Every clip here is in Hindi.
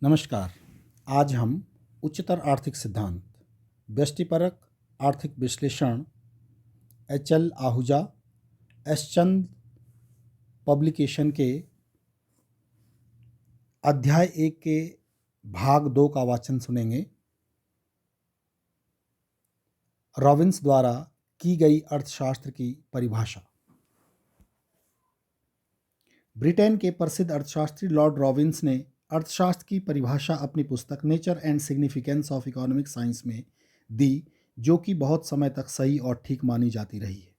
नमस्कार। आज हम उच्चतर आर्थिक सिद्धांत, व्यष्टिपरक आर्थिक विश्लेषण, एच.एल. आहूजा, एस. चंद पब्लिकेशन के अध्याय 1 के भाग 2 का वाचन सुनेंगे। रॉबिन्स द्वारा की गई अर्थशास्त्र की परिभाषा। ब्रिटेन के प्रसिद्ध अर्थशास्त्री लॉर्ड रॉबिन्स ने अर्थशास्त्र की परिभाषा अपनी पुस्तक nature and significance of economic science में दी, जो कि बहुत समय तक सही और ठीक मानी जाती रही है।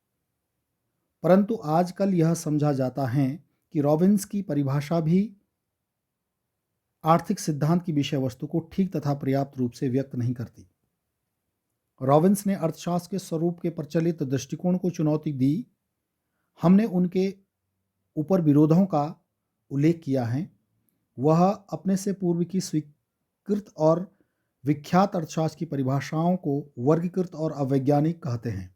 परंतु आजकल यह समझा जाता है कि रॉबिन्स की परिभाषा भी आर्थिक सिद्धांत की विषय वस्तु को ठीक तथा पर्याप्त रूप से व्यक्त नहीं करती। रॉबिन्स ने अर्थशास्त्र के स्वरूप के प्रचलित दृष्टिकोण को चुनौती दी। हमने उनके ऊपर विरोधों का उल्लेख किया है। वह अपने से पूर्व की स्वीकृत और विख्यात अर्थशास्त्र की परिभाषाओं को वर्गीकृत और अवैज्ञानिक कहते हैं।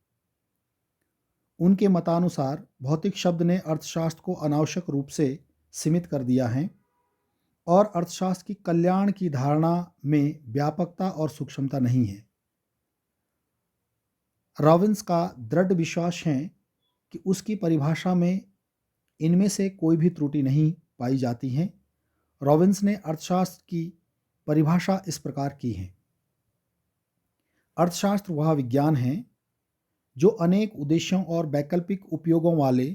उनके मतानुसार भौतिक शब्द ने अर्थशास्त्र को अनावश्यक रूप से सीमित कर दिया है और अर्थशास्त्र की कल्याण की धारणा में व्यापकता और सूक्ष्मता नहीं है। रॉबिन्स का दृढ़ विश्वास है कि उसकी परिभाषा में इनमें से कोई भी त्रुटि नहीं पाई जाती है। रॉबिन्स ने अर्थशास्त्र की परिभाषा इस प्रकार की है। अर्थशास्त्र वह विज्ञान है जो अनेक उद्देश्यों और वैकल्पिक उपयोगों वाले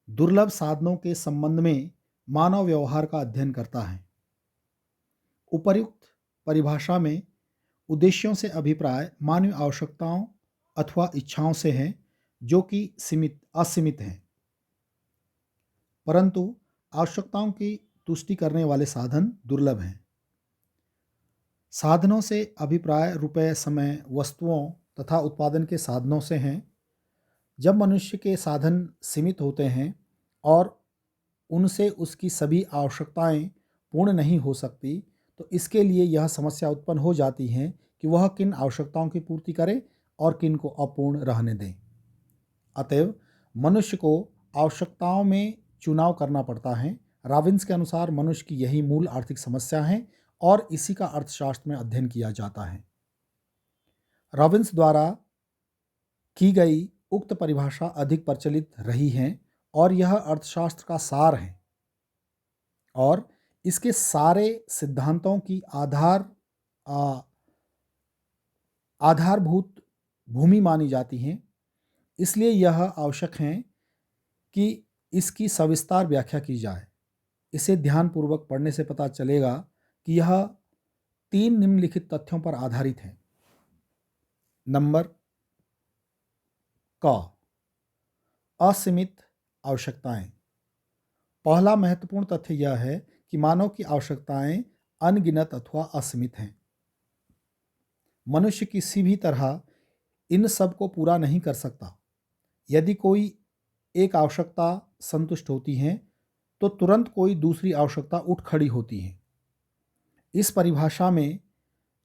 दुर्लभ साधनों के संबंध में मानव व्यवहार का अध्ययन करता है। उपर्युक्त परिभाषा में उद्देश्यों से अभिप्राय मानवीय आवश्यकताओं अथवा इच्छाओं से है, जो कि असीमित हैं, परंतु आवश्यकताओं की तुष्टि करने वाले साधन दुर्लभ हैं। साधनों से अभिप्राय रुपए, समय, वस्तुओं तथा उत्पादन के साधनों से हैं। जब मनुष्य के साधन सीमित होते हैं और उनसे उसकी सभी आवश्यकताएं पूर्ण नहीं हो सकती, तो इसके लिए यह समस्या उत्पन्न हो जाती है कि वह किन आवश्यकताओं की पूर्ति करे और किन को अपूर्ण रहने दें। अतएव मनुष्य को आवश्यकताओं में चुनाव करना पड़ता है। रॉबिन्स के अनुसार मनुष्य की यही मूल आर्थिक समस्या है और इसी का अर्थशास्त्र में अध्ययन किया जाता है। रॉबिन्स द्वारा की गई उक्त परिभाषा अधिक प्रचलित रही है और यह अर्थशास्त्र का सार है और इसके सारे सिद्धांतों की आधारभूत भूमि मानी जाती है। इसलिए यह आवश्यक है कि इसकी सविस्तार व्याख्या की जाए। इसे ध्यानपूर्वक पढ़ने से पता चलेगा कि यह 3 निम्नलिखित तथ्यों पर आधारित है। नंबर क, असीमित आवश्यकताएं। पहला महत्वपूर्ण तथ्य यह है कि मानव की आवश्यकताएं अनगिनत अथवा असीमित हैं। मनुष्य किसी भी तरह इन सब को पूरा नहीं कर सकता। यदि कोई एक आवश्यकता संतुष्ट होती है तो तुरंत कोई दूसरी आवश्यकता उठ खड़ी होती है। इस परिभाषा में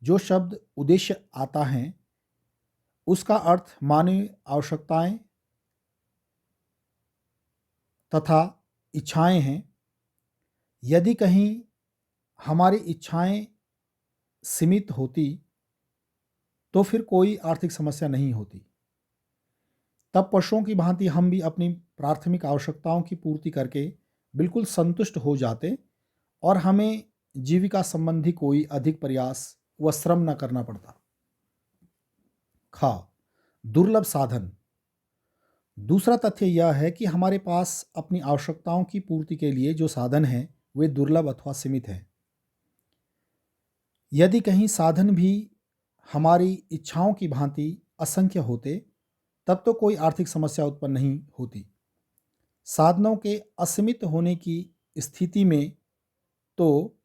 जो शब्द उद्देश्य आता है उसका अर्थ मानवीय आवश्यकताएं तथा इच्छाएं हैं। यदि कहीं हमारी इच्छाएं सीमित होती तो फिर कोई आर्थिक समस्या नहीं होती। तब पशुओं की भांति हम भी अपनी प्राथमिक आवश्यकताओं की पूर्ति करके बिल्कुल संतुष्ट हो जाते और हमें जीविका संबंधी कोई अधिक प्रयास व श्रम न करना पड़ता। ख, दुर्लभ साधन। दूसरा तथ्य यह है कि हमारे पास अपनी आवश्यकताओं की पूर्ति के लिए जो साधन हैं वे दुर्लभ अथवा सीमित हैं। यदि कहीं साधन भी हमारी इच्छाओं की भांति असंख्य होते तब तो कोई आर्थिक समस्या उत्पन्न नहीं होती। साधनों के असीमित होने की स्थिति में तो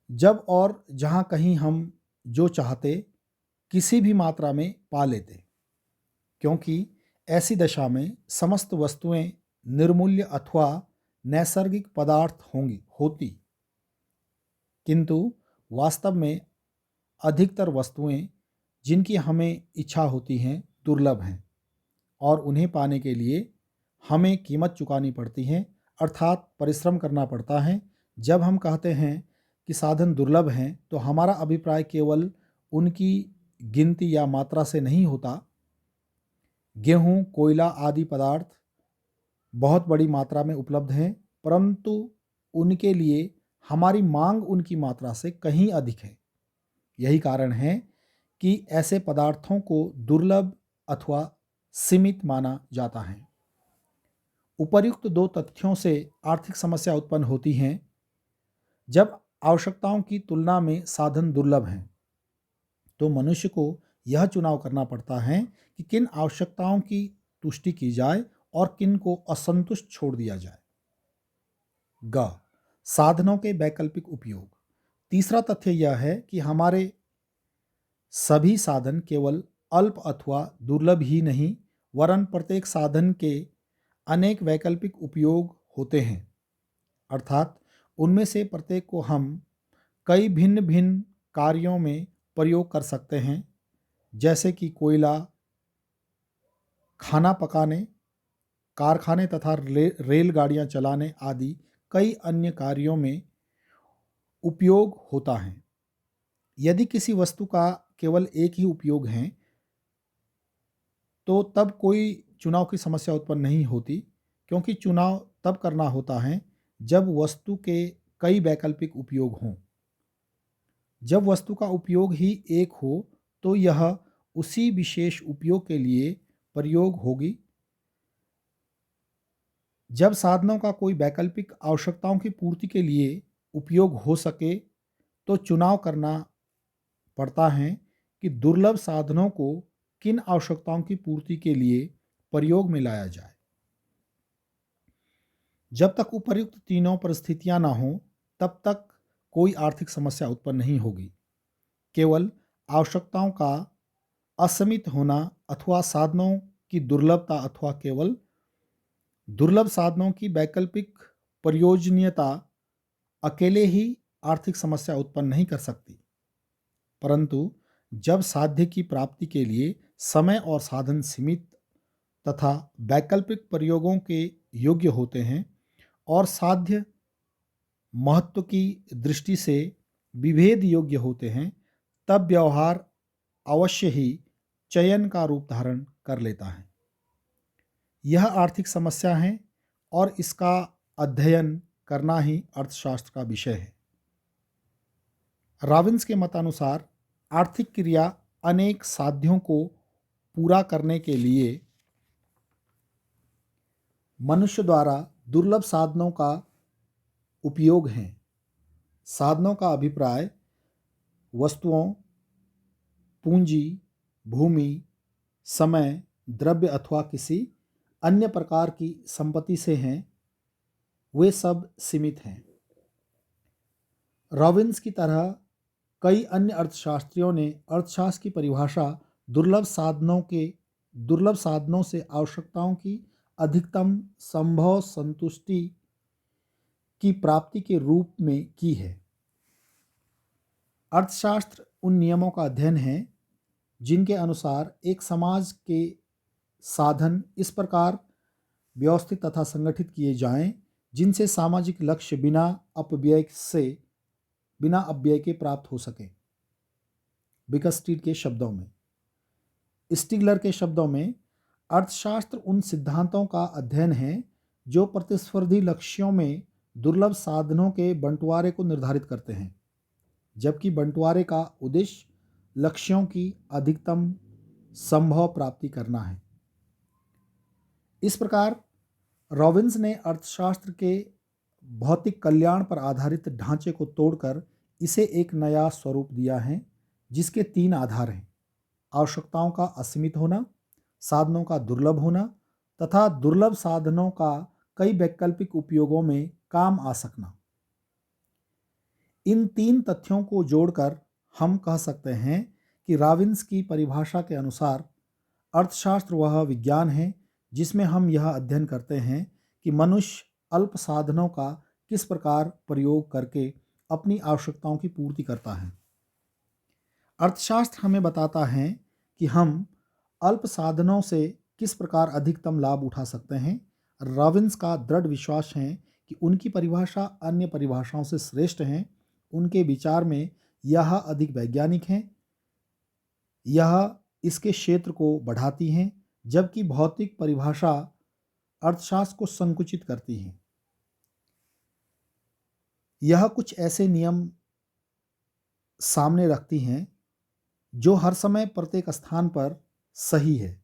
जब और जहां कहीं हम जो चाहते किसी भी मात्रा में पा लेते, क्योंकि ऐसी दशा में समस्त वस्तुएं निर्मूल्य अथवा नैसर्गिक पदार्थ होती, किंतु वास्तव में अधिकतर वस्तुएं जिनकी हमें इच्छा होती हैं दुर्लभ हैं और उन्हें पाने के लिए हमें कीमत चुकानी पड़ती है, अर्थात परिश्रम करना पड़ता है। जब हम कहते हैं कि साधन दुर्लभ हैं तो हमारा अभिप्राय केवल उनकी गिनती या मात्रा से नहीं होता। गेहूँ, कोयला आदि पदार्थ बहुत बड़ी मात्रा में उपलब्ध हैं, परंतु उनके लिए हमारी मांग उनकी मात्रा से कहीं अधिक है। यही कारण है कि ऐसे पदार्थों को दुर्लभ अथवा सीमित माना जाता है। उपर्युक्त दो तथ्यों से आर्थिक समस्या उत्पन्न होती हैं। जब आवश्यकताओं की तुलना में साधन दुर्लभ हैं तो मनुष्य को यह चुनाव करना पड़ता है कि किन आवश्यकताओं की तुष्टि की जाए और किन को असंतुष्ट छोड़ दिया जाए। ग साधनों के वैकल्पिक उपयोग। तीसरा तथ्य यह है कि हमारे सभी साधन केवल अल्प अथवा दुर्लभ ही नहीं, वरन प्रत्येक साधन के अनेक वैकल्पिक उपयोग होते हैं। अर्थात उनमें से प्रत्येक को हम कई भिन्न भिन्न कार्यों में प्रयोग कर सकते हैं, जैसे कि कोयला खाना पकाने, कारखाने तथा रेलगाड़ियां चलाने आदि कई अन्य कार्यों में उपयोग होता है। यदि किसी वस्तु का केवल एक ही उपयोग है तो तब कोई चुनाव की समस्या उत्पन्न नहीं होती, क्योंकि चुनाव तब करना होता है जब वस्तु के कई वैकल्पिक उपयोग हों। जब वस्तु का उपयोग ही एक हो तो यह उसी विशेष उपयोग के लिए प्रयोग होगी। जब साधनों का कोई वैकल्पिक आवश्यकताओं की पूर्ति के लिए उपयोग हो सके तो चुनाव करना पड़ता है कि दुर्लभ साधनों को किन आवश्यकताओं की पूर्ति के लिए प्रयोग में लाया जाए। जब तक उपर्युक्त तीनों परिस्थितियां ना हों तब तक कोई आर्थिक समस्या उत्पन्न नहीं होगी। केवल आवश्यकताओं का असीमित होना अथवा साधनों की दुर्लभता अथवा केवल दुर्लभ साधनों की वैकल्पिक प्रयोजनीयता अकेले ही आर्थिक समस्या उत्पन्न नहीं कर सकती, परंतु जब साध्य की प्राप्ति के लिए समय और साधन सीमित तथा वैकल्पिक प्रयोगों के योग्य होते हैं और साध्य महत्व की दृष्टि से विभेद योग्य होते हैं, तब व्यवहार अवश्य ही चयन का रूप धारण कर लेता है। यह आर्थिक समस्या है और इसका अध्ययन करना ही अर्थशास्त्र का विषय है। रॉबिन्स के मतानुसार आर्थिक क्रिया अनेक साध्यों को पूरा करने के लिए मनुष्य द्वारा दुर्लभ साधनों का उपयोग है। साधनों का अभिप्राय वस्तुओं, पूंजी, भूमि, समय, द्रव्य अथवा किसी अन्य प्रकार की संपत्ति से हैं। वे सब सीमित हैं। रॉबिन्स की तरह कई अन्य अर्थशास्त्रियों ने अर्थशास्त्र की परिभाषा दुर्लभ साधनों से आवश्यकताओं की अधिकतम संभव संतुष्टि की प्राप्ति के रूप में की है। अर्थशास्त्र उन नियमों का अध्ययन है जिनके अनुसार एक समाज के साधन इस प्रकार व्यवस्थित तथा संगठित किए जाएं जिनसे सामाजिक लक्ष्य बिना अपव्यय के प्राप्त हो सके। बिकस्टीड के शब्दों में, स्टिगलर के शब्दों में, अर्थशास्त्र उन सिद्धांतों का अध्ययन है जो प्रतिस्पर्धी लक्ष्यों में दुर्लभ साधनों के बंटवारे को निर्धारित करते हैं, जबकि बंटवारे का उद्देश्य लक्ष्यों की अधिकतम संभव प्राप्ति करना है। इस प्रकार रॉबिन्स ने अर्थशास्त्र के भौतिक कल्याण पर आधारित ढांचे को तोड़कर इसे एक नया स्वरूप दिया है, जिसके तीन आधार हैं: आवश्यकताओं का असीमित होना, साधनों का दुर्लभ होना तथा दुर्लभ साधनों का कई वैकल्पिक उपयोगों में काम आ सकना। इन तीन तथ्यों को जोड़कर हम कह सकते हैं कि रॉबिन्स की परिभाषा के अनुसार अर्थशास्त्र वह विज्ञान है जिसमें हम यह अध्ययन करते हैं कि मनुष्य अल्प साधनों का किस प्रकार प्रयोग करके अपनी आवश्यकताओं की पूर्ति करता है। अर्थशास्त्र हमें बताता है कि हम अल्प साधनों से किस प्रकार अधिकतम लाभ उठा सकते हैं। रॉबिन्स का दृढ़ विश्वास है कि उनकी परिभाषा अन्य परिभाषाओं से श्रेष्ठ है। उनके विचार में यह अधिक वैज्ञानिक हैं, यह इसके क्षेत्र को बढ़ाती हैं, जबकि भौतिक परिभाषा अर्थशास्त्र को संकुचित करती है। यह कुछ ऐसे नियम सामने रखती हैं जो हर समय प्रत्येक स्थान पर सही है।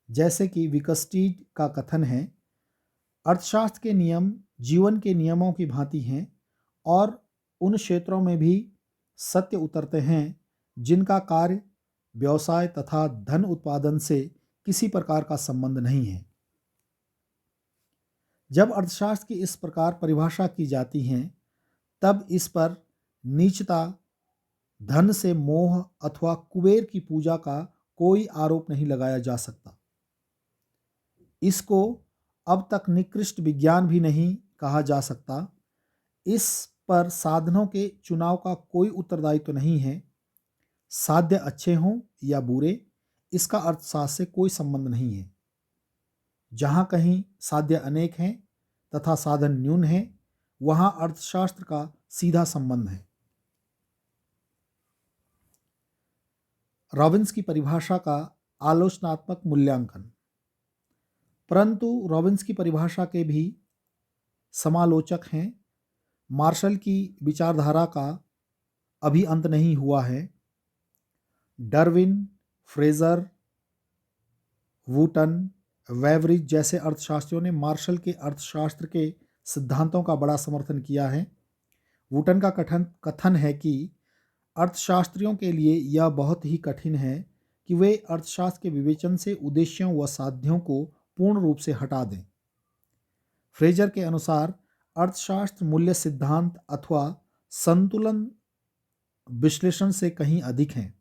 जैसे कि विकस्टीड का कथन है, अर्थशास्त्र के नियम जीवन के नियमों की भांति हैं और उन क्षेत्रों में भी सत्य उतरते हैं जिनका कार्य, व्यवसाय तथा धन उत्पादन से किसी प्रकार का संबंध नहीं है। जब अर्थशास्त्र की इस प्रकार परिभाषा की जाती है, तब इस पर नीचता, धन से मोह अथवा कुबेर की पूजा का कोई आरोप नहीं लगाया जा सकता। इसको अब तक निकृष्ट विज्ञान भी नहीं कहा जा सकता। इस पर साधनों के चुनाव का कोई उत्तरदायित्व तो नहीं है। साध्य अच्छे हों या बुरे, इसका अर्थशास्त्र से कोई संबंध नहीं है। जहाँ कहीं साध्य अनेक हैं तथा साधन न्यून हैं, वहाँ अर्थशास्त्र का सीधा संबंध है। रॉबिन्स की परिभाषा का आलोचनात्मक मूल्यांकन। परंतु रॉबिन्स की परिभाषा के भी समालोचक हैं। मार्शल की विचारधारा का अभी अंत नहीं हुआ है। डार्विन, फ्रेजर, वुटन, वेवरिज जैसे अर्थशास्त्रियों ने मार्शल के अर्थशास्त्र के सिद्धांतों का बड़ा समर्थन किया है। वुटन का कथन है कि अर्थशास्त्रियों के लिए यह बहुत ही कठिन है कि वे अर्थशास्त्र के विवेचन से उद्देश्यों व साध्यों को पूर्ण रूप से हटा दें। फ्रेजर के अनुसार अर्थशास्त्र मूल्य सिद्धांत अथवा संतुलन विश्लेषण से कहीं अधिक है।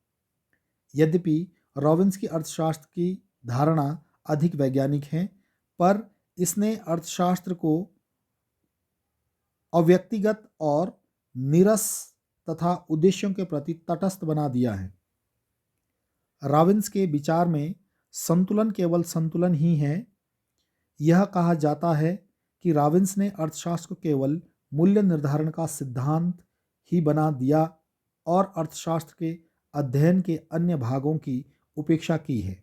यद्यपि रॉबिन्स की अर्थशास्त्र की धारणा अधिक वैज्ञानिक है, पर इसने अर्थशास्त्र को अव्यक्तिगत और नीरस तथा उद्देश्यों के प्रति तटस्थ बना दिया है। रॉबिन्स के विचार में संतुलन केवल संतुलन ही है। यह कहा जाता है कि रॉबिन्स ने अर्थशास्त्र को केवल मूल्य निर्धारण का सिद्धांत ही बना दिया और अर्थशास्त्र के अध्ययन के अन्य भागों की उपेक्षा की है।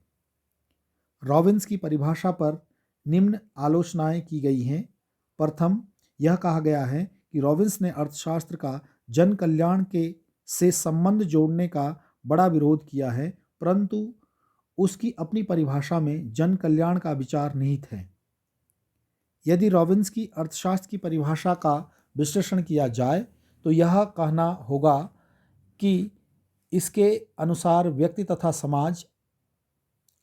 रॉबिन्स की परिभाषा पर निम्न आलोचनाएं की गई हैं। प्रथम, यह कहा गया है कि रॉबिन्स ने अर्थशास्त्र का जन कल्याण के से संबंध जोड़ने का बड़ा विरोध किया है, परंतु उसकी अपनी परिभाषा में जन कल्याण का विचार निहित है। यदि रॉबिन्स की अर्थशास्त्र की परिभाषा का विश्लेषण किया जाए तो यह कहना होगा कि इसके अनुसार व्यक्ति तथा समाज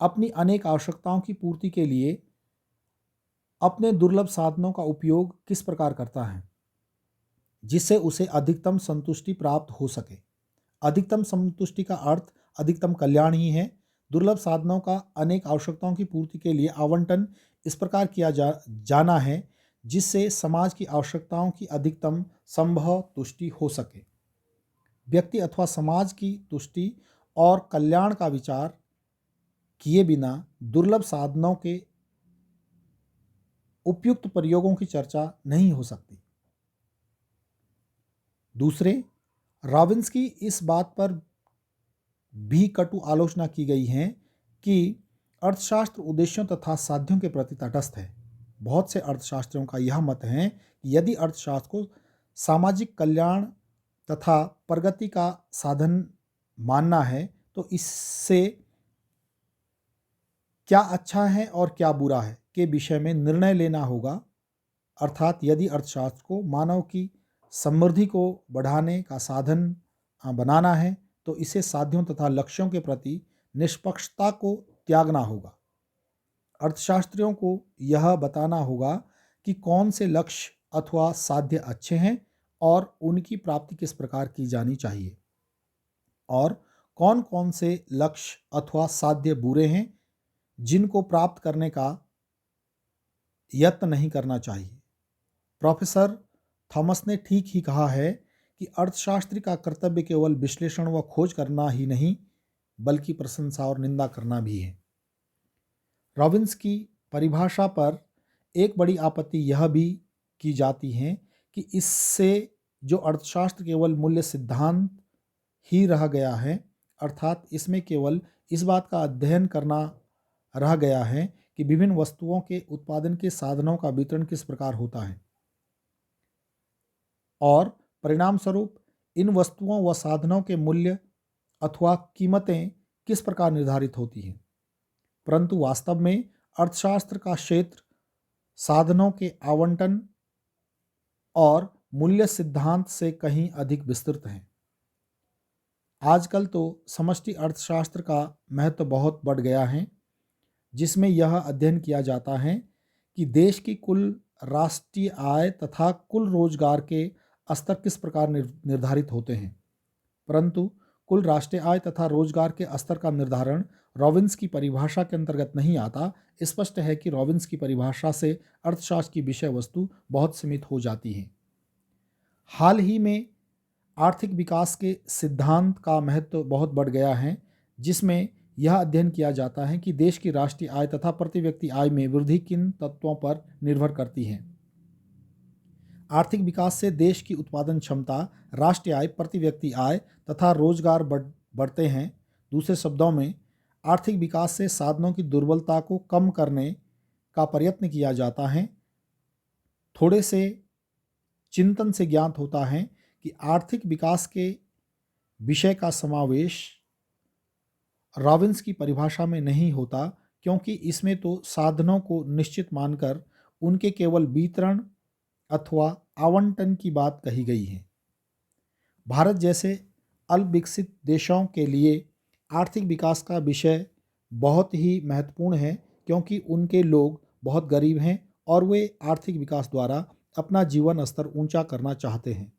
अपनी अनेक आवश्यकताओं की पूर्ति के लिए अपने दुर्लभ साधनों का उपयोग किस प्रकार करता है जिससे उसे अधिकतम संतुष्टि प्राप्त हो सके। अधिकतम संतुष्टि का अर्थ अधिकतम कल्याण ही है। दुर्लभ साधनों का अनेक आवश्यकताओं की पूर्ति के लिए आवंटन इस प्रकार किया जाना है जिससे समाज की आवश्यकताओं की अधिकतम संभव तुष्टि हो सके। व्यक्ति अथवा समाज की तुष्टि और कल्याण का विचार किए बिना दुर्लभ साधनों के उपयुक्त प्रयोगों की चर्चा नहीं हो सकती। दूसरे, रॉबिन्स की इस बात पर भी कटु आलोचना की गई है कि अर्थशास्त्र उद्देश्यों तथा साध्यों के प्रति तटस्थ है। बहुत से अर्थशास्त्रियों का यह मत है कि यदि अर्थशास्त्र को सामाजिक कल्याण तथा प्रगति का साधन मानना है तो इससे क्या अच्छा है और क्या बुरा है के विषय में निर्णय लेना होगा। अर्थात यदि अर्थशास्त्र को मानव की समृद्धि को बढ़ाने का साधन बनाना है तो इसे साध्यों तथा लक्ष्यों के प्रति निष्पक्षता को त्यागना होगा। अर्थशास्त्रियों को यह बताना होगा कि कौन से लक्ष्य अथवा साध्य अच्छे हैं और उनकी प्राप्ति किस प्रकार की जानी चाहिए और कौन कौन से लक्ष्य अथवा साध्य बुरे हैं जिनको प्राप्त करने का यत्न नहीं करना चाहिए। प्रोफेसर थॉमस ने ठीक ही कहा है कि अर्थशास्त्री का कर्तव्य केवल विश्लेषण व खोज करना ही नहीं बल्कि प्रशंसा और निंदा करना भी है। रॉबिन्स की परिभाषा पर एक बड़ी आपत्ति यह भी की जाती है कि इससे जो अर्थशास्त्र केवल मूल्य सिद्धांत ही रह गया है, अर्थात इसमें केवल इस बात का अध्ययन करना रह गया है कि विभिन्न वस्तुओं के उत्पादन के साधनों का वितरण किस प्रकार होता है और परिणाम स्वरूप इन वस्तुओं व साधनों के मूल्य अथवा कीमतें किस प्रकार निर्धारित होती हैं। परंतु वास्तव में अर्थशास्त्र का क्षेत्र साधनों के आवंटन और मूल्य सिद्धांत से कहीं अधिक विस्तृत है। आजकल तो समष्टि अर्थशास्त्र का महत्व बहुत बढ़ गया है, जिसमें यह अध्ययन किया जाता है कि देश की कुल राष्ट्रीय आय तथा कुल रोजगार के स्तर किस प्रकार निर्धारित होते हैं। परंतु कुल राष्ट्रीय आय तथा रोजगार के स्तर का निर्धारण रॉबिन्स की परिभाषा के अंतर्गत नहीं आता। स्पष्ट है कि रॉबिन्स की परिभाषा से अर्थशास्त्र की विषय वस्तु बहुत सीमित हो जाती है। हाल ही में आर्थिक विकास के सिद्धांत का महत्व बहुत बढ़ गया है, जिसमें यह अध्ययन किया जाता है कि देश की राष्ट्रीय आय तथा प्रति व्यक्ति आय में वृद्धि किन तत्वों पर निर्भर करती है। आर्थिक विकास से देश की उत्पादन क्षमता, राष्ट्रीय आय, प्रति व्यक्ति आय तथा रोजगार बढ़ते हैं। दूसरे शब्दों में, आर्थिक विकास से साधनों की दुर्बलता को कम करने का प्रयत्न किया जाता है। थोड़े से चिंतन से ज्ञात होता है कि आर्थिक विकास के विषय का समावेश रॉबिन्स की परिभाषा में नहीं होता, क्योंकि इसमें तो साधनों को निश्चित मानकर उनके केवल वितरण अथवा आवंटन की बात कही गई है। भारत जैसे अल्प विकसित देशों के लिए आर्थिक विकास का विषय बहुत ही महत्वपूर्ण है, क्योंकि उनके लोग बहुत गरीब हैं और वे आर्थिक विकास द्वारा अपना जीवन स्तर ऊंचा करना चाहते हैं।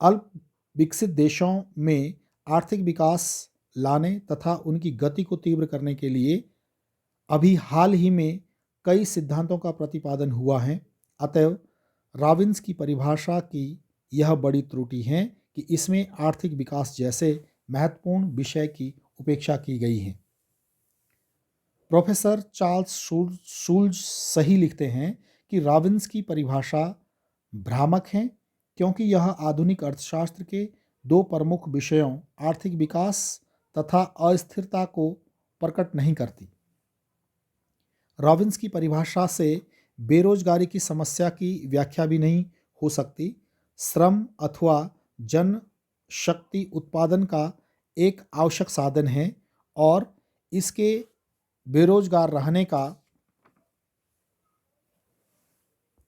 अल्प विकसित देशों में आर्थिक विकास लाने तथा उनकी गति को तीव्र करने के लिए अभी हाल ही में कई सिद्धांतों का प्रतिपादन हुआ है। अतएव रॉबिन्स की परिभाषा की यह बड़ी त्रुटि है कि इसमें आर्थिक विकास जैसे महत्वपूर्ण विषय की उपेक्षा की गई है। प्रोफेसर चार्ल्स शूल्ज सही लिखते हैं कि रॉबिन्स की परिभाषा भ्रामक है, क्योंकि यह आधुनिक अर्थशास्त्र के दो प्रमुख विषयों आर्थिक विकास तथा अस्थिरता को प्रकट नहीं करती। रॉबिन्स की परिभाषा से बेरोजगारी की समस्या की व्याख्या भी नहीं हो सकती। श्रम अथवा जन शक्ति उत्पादन का एक आवश्यक साधन है और इसके बेरोजगार रहने का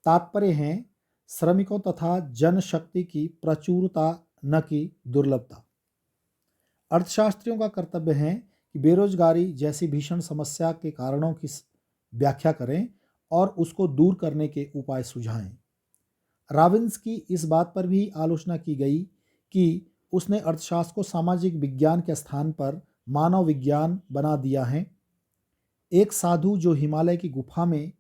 तात्पर्य है श्रमिकों तथा जनशक्ति की प्रचुरता, न कि दुर्लभता। अर्थशास्त्रियों का कर्तव्य है कि बेरोजगारी जैसी भीषण समस्या के कारणों की व्याख्या करें और उसको दूर करने के उपाय सुझाएं। रॉबिन्स की इस बात पर भी आलोचना की गई कि उसने अर्थशास्त्र को सामाजिक विज्ञान के स्थान पर मानव विज्ञान बना दिया है। एक साधु जो हिमालय की गुफा में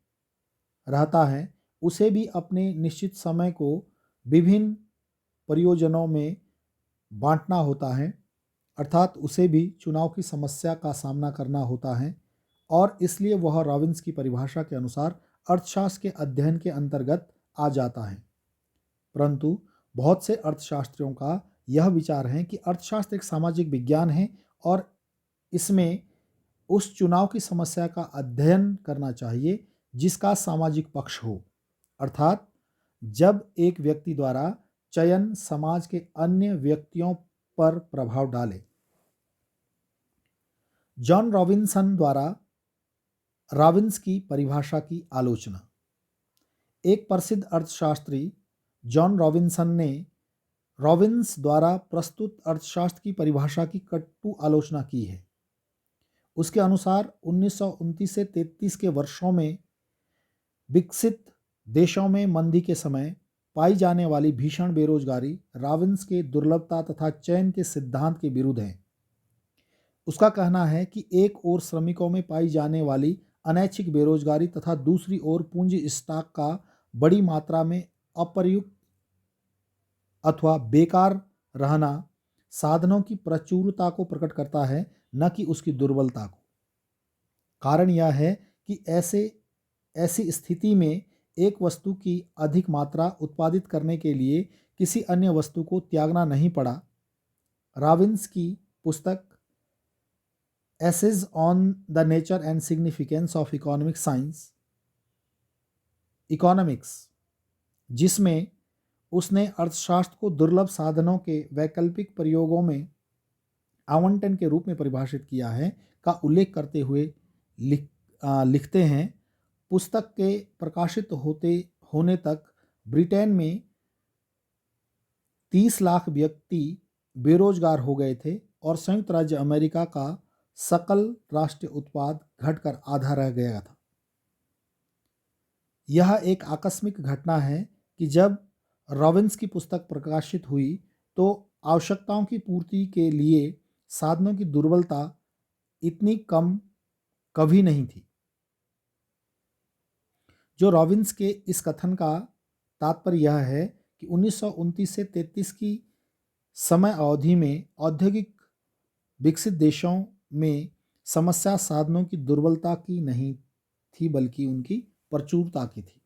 रहता है, उसे भी अपने निश्चित समय को विभिन्न प्रयोजनों में बांटना होता है, अर्थात उसे भी चुनाव की समस्या का सामना करना होता है और इसलिए वह रॉबिन्स की परिभाषा के अनुसार अर्थशास्त्र के अध्ययन के अंतर्गत आ जाता है। परंतु बहुत से अर्थशास्त्रियों का यह विचार है कि अर्थशास्त्र एक सामाजिक विज्ञान है और इसमें उस चुनाव की समस्या का अध्ययन करना चाहिए जिसका सामाजिक पक्ष हो, अर्थात जब एक व्यक्ति द्वारा चयन समाज के अन्य व्यक्तियों पर प्रभाव डाले। जॉन रॉबिन्सन द्वारा रॉबिन्स की परिभाषा की आलोचना। एक प्रसिद्ध अर्थशास्त्री जॉन रॉबिन्सन ने रॉबिन्स द्वारा प्रस्तुत अर्थशास्त्र की परिभाषा की कटु आलोचना की है। उसके अनुसार 1929 से 33 के वर्षों में विकसित देशों में मंदी के समय पाई जाने वाली भीषण बेरोजगारी रॉबिन्स के दुर्लभता तथा चयन के सिद्धांत के विरुद्ध है। उसका कहना है कि एक ओर श्रमिकों में पाई जाने वाली अनैच्छिक बेरोजगारी तथा दूसरी ओर पूंजी स्टॉक का बड़ी मात्रा में अप्रयुक्त अथवा बेकार रहना साधनों की प्रचुरता को प्रकट करता है, न कि उसकी दुर्बलता को। कारण यह है कि ऐसी स्थिति में एक वस्तु की अधिक मात्रा उत्पादित करने के लिए किसी अन्य वस्तु को त्यागना नहीं पड़ा। रॉबिन्स की पुस्तक essays on the nature and significance of economics, जिसमें उसने अर्थशास्त्र को दुर्लभ साधनों के वैकल्पिक प्रयोगों में आवंटन के रूप में परिभाषित किया है, का उल्लेख करते हुए लिखते हैं, पुस्तक के प्रकाशित होने तक ब्रिटेन में 30 लाख व्यक्ति बेरोजगार हो गए थे और संयुक्त राज्य अमेरिका का सकल राष्ट्रीय उत्पाद घटकर आधा रह गया था। यह एक आकस्मिक घटना है कि जब रॉबिन्स की पुस्तक प्रकाशित हुई तो आवश्यकताओं की पूर्ति के लिए साधनों की दुर्बलता इतनी कम कभी नहीं थी। जो रॉबिन्स के इस कथन का तात्पर्य यह है कि 1929 से 33 की समय अवधि में औद्योगिक विकसित देशों में समस्या साधनों की दुर्बलता की नहीं थी बल्कि उनकी प्रचुरता की थी।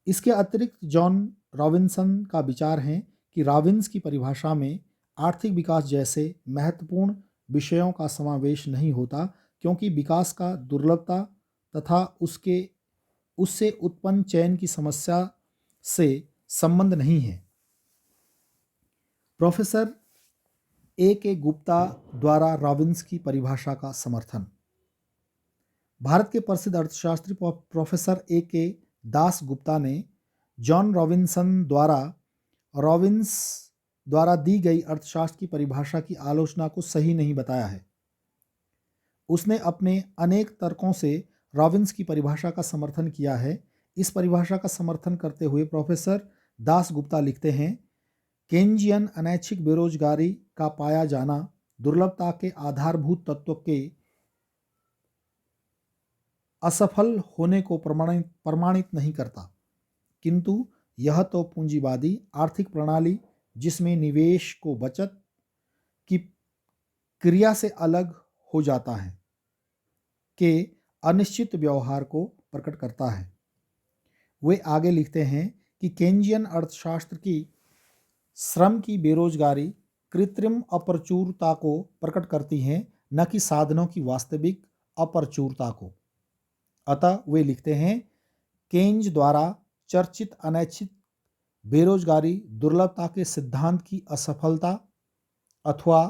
इसके अतिरिक्त जॉन रॉबिन्सन का विचार है कि रॉबिन्स की परिभाषा में आर्थिक विकास जैसे महत्वपूर्ण विषयों का समावेश नहीं होता, क्योंकि विकास का दुर्लभता तथा उससे उत्पन्न चयन की समस्या से संबंध नहीं है। प्रोफेसर ए गुप्ता द्वारा रॉबिन्स की परिभाषा का समर्थन। भारत के प्रसिद्ध अर्थशास्त्री प्रोफेसर ए दास गुप्ता ने जॉन रॉबिन्सन रॉबिन्स द्वारा दी गई अर्थशास्त्र की परिभाषा की आलोचना को सही नहीं बताया है। उसने अपने अनेक तर्कों से रॉबिन्स की परिभाषा का समर्थन किया है। इस परिभाषा का समर्थन करते हुए प्रोफेसर दास गुप्ता लिखते हैं, केन्जियन अनैच्छिक बेरोजगारी का पाया जाना दुर्लभता के आधारभूत तत्व के असफल होने को प्रमाणित नहीं करता, किंतु यह तो पूंजीवादी आर्थिक प्रणाली जिसमें निवेश को बचत की क्रिया से अलग हो जाता है के अनिश्चित व्यवहार को प्रकट करता है। वे आगे लिखते हैं कि केन्जियन अर्थशास्त्र की श्रम की बेरोजगारी कृत्रिम अप्रचुरता को प्रकट करती हैं, न कि साधनों की वास्तविक अप्रचुरता को। अतः वे लिखते हैं, केन्ज द्वारा चर्चित अनैच्छिक बेरोजगारी दुर्लभता के सिद्धांत की असफलता अथवा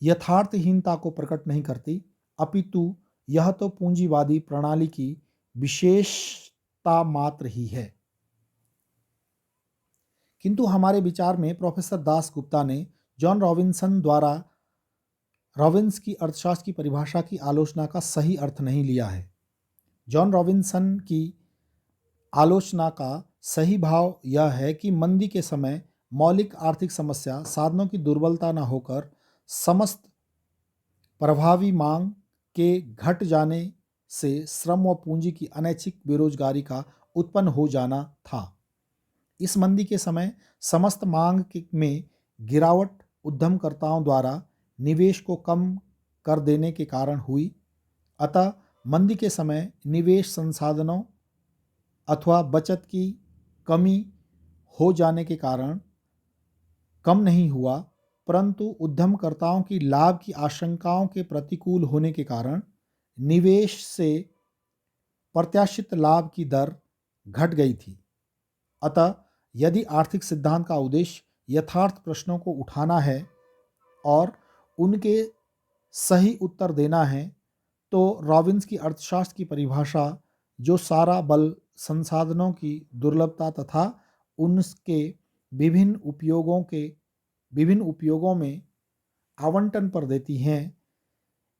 यथार्थहीनता को प्रकट नहीं करती, अपितु यह तो पूंजीवादी प्रणाली की विशेषता मात्र ही है। किंतु हमारे विचार में प्रोफेसर दास गुप्ता ने जॉन रॉबिन्सन द्वारा रॉबिन्स की अर्थशास्त्र की परिभाषा की आलोचना का सही अर्थ नहीं लिया है। जॉन रॉबिन्सन की आलोचना का सही भाव यह है कि मंदी के समय मौलिक आर्थिक समस्या साधनों की दुर्बलता न होकर समस्त प्रभावी मांग के घट जाने से श्रम व पूंजी की अनैच्छिक बेरोजगारी का उत्पन्न हो जाना था। इस मंदी के समय समस्त मांग में गिरावट उद्यमकर्ताओं द्वारा निवेश को कम कर देने के कारण हुई। अतः मंदी के समय निवेश संसाधनों अथवा बचत की कमी हो जाने के कारण कम नहीं हुआ, परंतु उद्यमकर्ताओं की लाभ की आशंकाओं के प्रतिकूल होने के कारण निवेश से प्रत्याशित लाभ की दर घट गई थी। अतः यदि आर्थिक सिद्धांत का उद्देश्य यथार्थ प्रश्नों को उठाना है और उनके सही उत्तर देना है, तो रॉबिन्स की अर्थशास्त्र की परिभाषा, जो सारा बल संसाधनों की दुर्लभता तथा उनके विभिन्न उपयोगों में आवंटन पर देती हैं,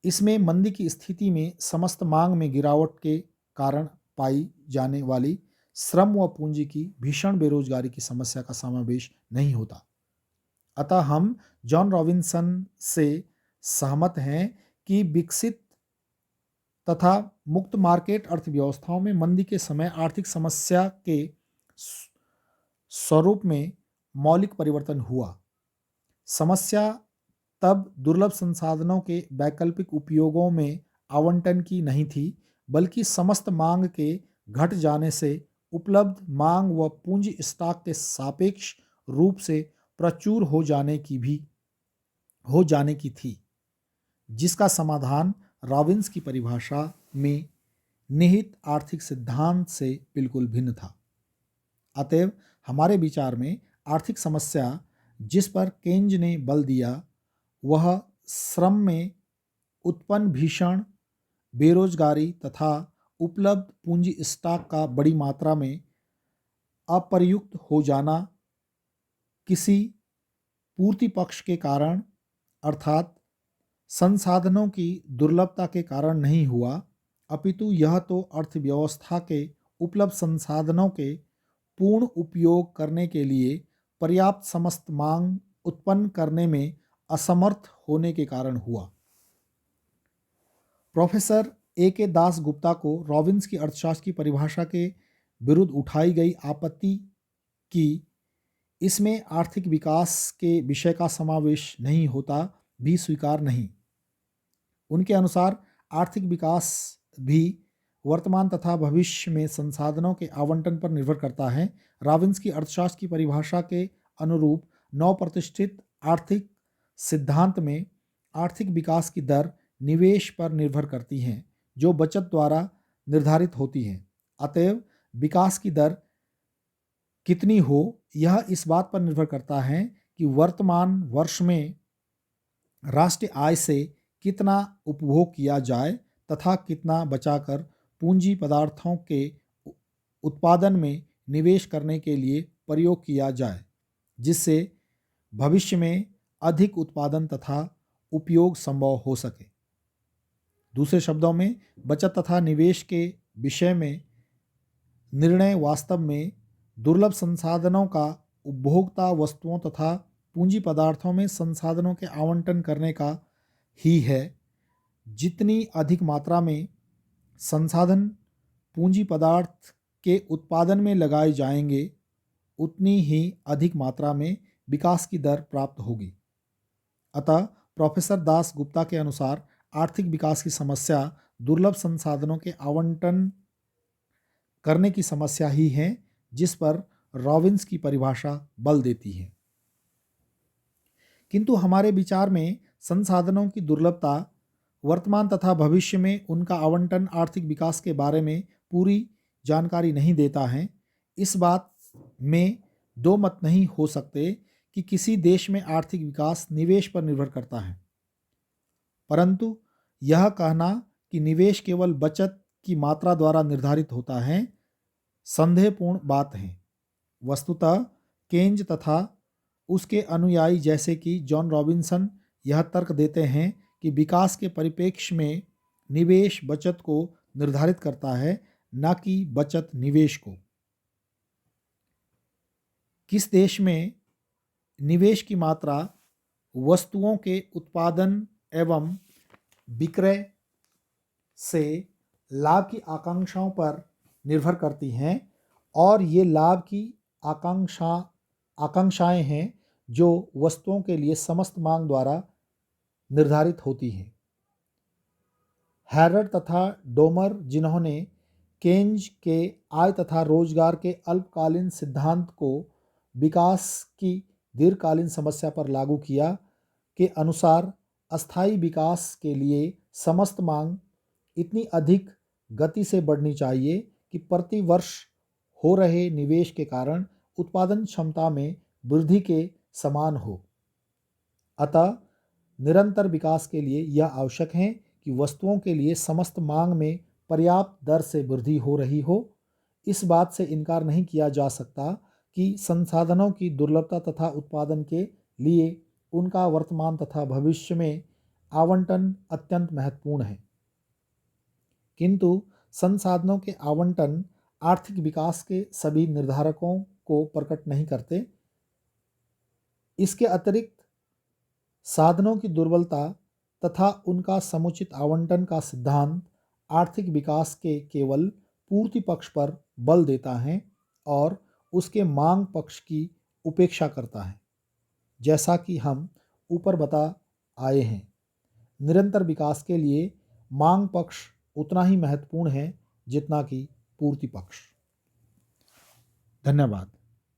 इसमें मंदी की स्थिति में समस्त मांग में गिरावट के कारण पाई जाने वाली श्रम व पूंजी की भीषण बेरोजगारी की समस्या का समावेश नहीं होता। अतः हम जॉन रॉबिन्सन से सहमत हैं कि विकसित तथा मुक्त मार्केट अर्थव्यवस्थाओं में मंदी के समय आर्थिक समस्या के स्वरूप में मौलिक परिवर्तन हुआ। समस्या तब दुर्लभ संसाधनों के वैकल्पिक उपयोगों में आवंटन की नहीं थी, बल्कि समस्त मांग के घट जाने से उपलब्ध मांग व पूंजी स्टॉक के सापेक्ष रूप से प्रचुर हो जाने की थी, जिसका समाधान रॉबिन्स की परिभाषा में निहित आर्थिक सिद्धांत से बिल्कुल भिन्न था। अतएव हमारे विचार में आर्थिक समस्या जिस पर केन्ज ने बल दिया वह श्रम में उत्पन्न भीषण बेरोजगारी तथा उपलब्ध पूंजी स्टॉक का बड़ी मात्रा में अप्रयुक्त हो जाना किसी पूर्ति पक्ष के कारण अर्थात संसाधनों की दुर्लभता के कारण नहीं हुआ, अपितु यह तो अर्थव्यवस्था के उपलब्ध संसाधनों के पूर्ण उपयोग करने के लिए पर्याप्त समस्त मांग उत्पन्न करने में असमर्थ होने के कारण हुआ। Professor A.K. दास गुप्ता को रॉबिन्स की अर्थशास्त्र की परिभाषा के विरुद्ध उठाई गई आपत्ति की इसमें आर्थिक विकास के विषय का समावेश नहीं होता भी स्वीकार नहीं। उनके अनुसार आर्थिक विकास भी वर्तमान तथा भविष्य में संसाधनों के आवंटन पर निर्भर करता है। रॉबिन्स की अर्थशास्त्र की परिभाषा के अनुरूप नवप्रतिष्ठित आर्थिक सिद्धांत में आर्थिक विकास की दर निवेश पर निर्भर करती हैं, जो बचत द्वारा निर्धारित होती है। अतएव विकास की दर कितनी हो यह इस बात पर निर्भर करता है कि वर्तमान वर्ष में राष्ट्रीय आय से कितना उपभोग किया जाए तथा कितना बचाकर पूंजी पदार्थों के उत्पादन में निवेश करने के लिए प्रयोग किया जाए, जिससे भविष्य में अधिक उत्पादन तथा उपयोग संभव हो सके। दूसरे शब्दों में बचत तथा निवेश के विषय में निर्णय वास्तव में दुर्लभ संसाधनों का उपभोक्ता वस्तुओं तथा पूंजी पदार्थों में संसाधनों के आवंटन करने का ही है। जितनी अधिक मात्रा में संसाधन पूंजी पदार्थ के उत्पादन में लगाए जाएंगे, उतनी ही अधिक मात्रा में विकास की दर प्राप्त होगी। अतः प्रोफेसर दास गुप्ता के अनुसार आर्थिक विकास की समस्या दुर्लभ संसाधनों के आवंटन करने की समस्या ही है, जिस पर रॉबिन्स की परिभाषा बल देती है। किंतु हमारे विचार में संसाधनों की दुर्लभता वर्तमान तथा भविष्य में उनका आवंटन आर्थिक विकास के बारे में पूरी जानकारी नहीं देता है। इस बात में दो मत नहीं हो सकते कि किसी देश में आर्थिक विकास निवेश पर निर्भर करता है, परंतु यह कहना कि निवेश केवल बचत की मात्रा द्वारा निर्धारित होता है संदेहपूर्ण बात है। वस्तुतः केन्ज तथा उसके अनुयायी जैसे कि जॉन रॉबिन्सन यह तर्क देते हैं कि विकास के परिप्रेक्ष्य में निवेश बचत को निर्धारित करता है, न कि बचत निवेश को। किस देश में निवेश की मात्रा वस्तुओं के उत्पादन एवं विक्रय से लाभ की आकांक्षाओं पर निर्भर करती हैं, और ये लाभ की आकांक्षाएं हैं जो वस्तुओं के लिए समस्त मांग द्वारा निर्धारित होती हैं। हैरड तथा डोमर, जिन्होंने केन्ज के आय तथा रोजगार के अल्पकालीन सिद्धांत को विकास की दीर्घकालीन समस्या पर लागू किया, के अनुसार अस्थायी विकास के लिए समस्त मांग इतनी अधिक गति से बढ़नी चाहिए कि प्रति वर्ष हो रहे निवेश के कारण उत्पादन क्षमता में वृद्धि के समान हो। अतः निरंतर विकास के लिए यह आवश्यक है कि वस्तुओं के लिए समस्त मांग में पर्याप्त दर से वृद्धि हो रही हो। इस बात से इनकार नहीं किया जा सकता कि संसाधनों की दुर्लभता तथा उत्पादन के लिए उनका वर्तमान तथा भविष्य में आवंटन अत्यंत महत्वपूर्ण है, किंतु संसाधनों के आवंटन आर्थिक विकास के सभी निर्धारकों को प्रकट नहीं करते। इसके अतिरिक्त साधनों की दुर्बलता तथा उनका समुचित आवंटन का सिद्धांत आर्थिक विकास के केवल पूर्ति पक्ष पर बल देता है और उसके मांग पक्ष की उपेक्षा करता है। जैसा कि हम ऊपर बता आए हैं, निरंतर विकास के लिए मांग पक्ष उतना ही महत्वपूर्ण है जितना कि पूर्ति पक्ष। धन्यवाद।